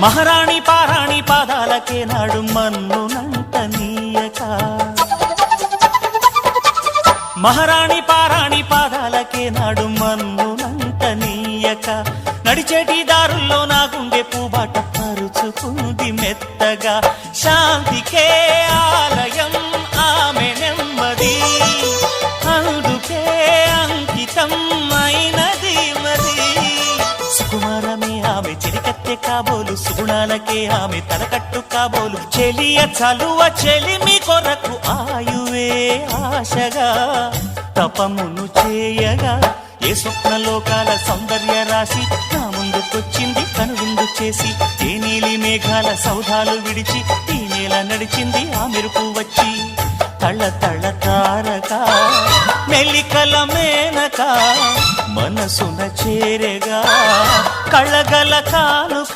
మహారాణి పారాణి పాదాలకే నాడు మన్నునంట నీయక, మహారాణి పారాణి పాదాలకే నాడు మన్నునంట నీయక, నడిచేటి దారుల్లో నా గుండె పూబాట పరుచుకుంది మెత్తగా, శాంతికే ఆలయం ఆమె నెమ్మది, అందుకే అంకితం అయినది మది. సుకుమారమే ఆమె చిరికత్తె కాబోలు, సుగుణాలకే ఆమె తలకట్టు కాబోలు, చెలియ చలువ చెలిమి కొరకు ఆయువే ఆశగా తపమును చేయగా, ఏ స్వప్నలోకాల సౌందర్య రాశి నా ముందుకొచ్చింది కనువిందు చేసి, ఏ నీలి మేఘాల సౌధాలు విడిచి ఈ నేల నడిచింది ఆ మెరుపు వచ్చి, తళ తళ తారక మెల్లికల మేనక మనసున చేరగా, కళ్ళగల కానుక